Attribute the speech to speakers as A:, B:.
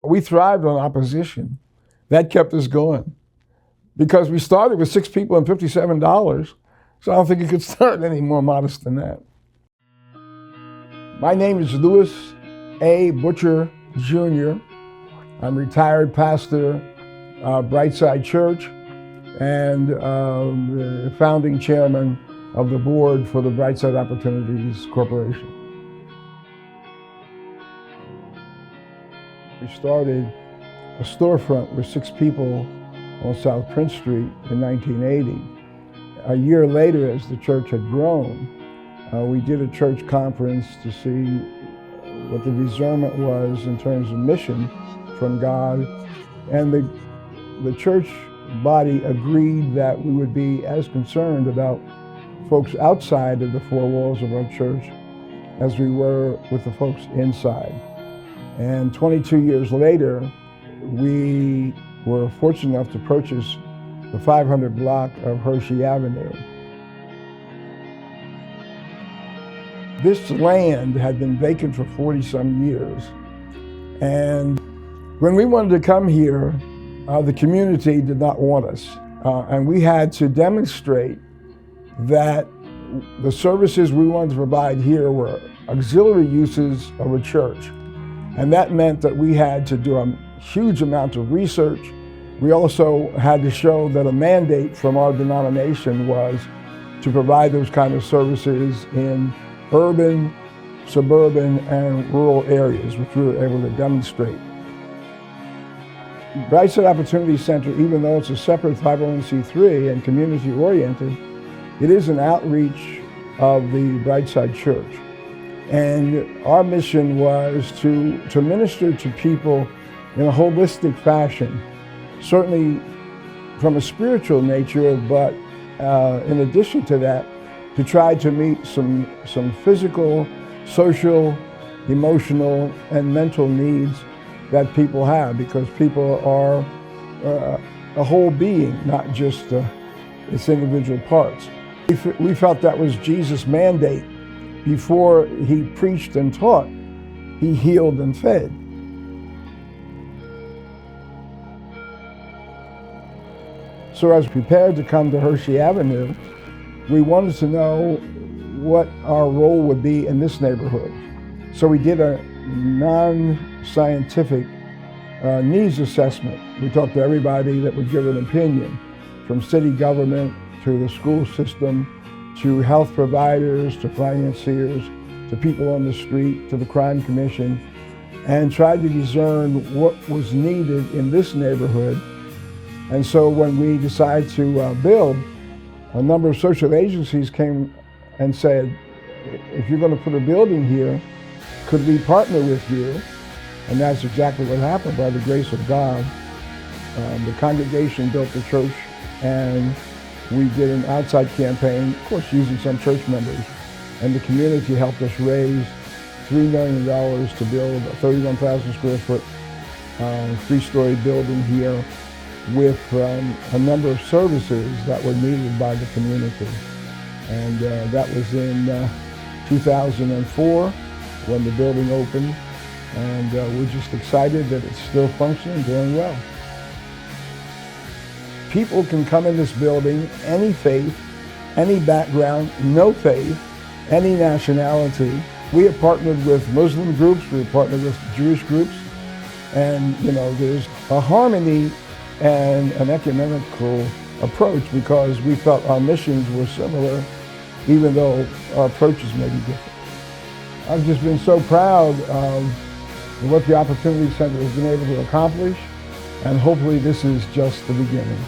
A: We thrived on opposition. That kept us going. Because we started with 6 people and $57, so I don't think you could start any more modest than that. My name is Louis A. Butcher, Jr. I'm retired pastor, Brightside Church, and the founding chairman of the board for the Brightside Opportunities Corporation. We started a storefront with 6 people on South Prince Street in 1980. A year later, as the church had grown, we did a church conference to see what the discernment was in terms of mission from God. And the church body agreed that we would be as concerned about folks outside of the 4 walls of our church as we were with the folks inside. And 22 years later, we were fortunate enough to purchase the 500 block of Hershey Avenue. This land had been vacant for 40-some years. And when we wanted to come here, the community did not want us. And we had to demonstrate that the services we wanted to provide here were auxiliary uses of a church. And that meant that we had to do a huge amount of research. We also had to show that a mandate from our denomination was to provide those kind of services in urban, suburban, and rural areas, which we were able to demonstrate. Brightside Opportunity Center, even though it's a separate 501c3 and community-oriented, it is an outreach of the Brightside Church. And our mission was to minister to people in a holistic fashion, certainly from a spiritual nature, but in addition to that, to try to meet some physical, social, emotional, and mental needs that people have, because people are a whole being, not just its individual parts. We felt that was Jesus' mandate. Before he preached and taught, he healed and fed. So as we prepared to come to Hershey Avenue, we wanted to know what our role would be in this neighborhood. So we did a non-scientific needs assessment. We talked to everybody that would give an opinion, from city government to the school system, to health providers, to financiers, to people on the street, to the crime commission, and tried to discern what was needed in this neighborhood. And so when we decided to build, a number of social agencies came and said, if you're going to put a building here, could we partner with you? And that's exactly what happened by the grace of God. The congregation built the church, and we did an outside campaign, of course using some church members, and the community helped us raise $3 million to build a 31,000 square foot 3-story building here with a number of services that were needed by the community. And that was in 2004 when the building opened, and we're just excited that it's still functioning, doing well. People can come in this building, any faith, any background, no faith, any nationality. We have partnered with Muslim groups, we have partnered with Jewish groups, and there's a harmony and an ecumenical approach because we felt our missions were similar, even though our approaches may be different. I've just been so proud of what the Opportunity Center has been able to accomplish, and hopefully this is just the beginning.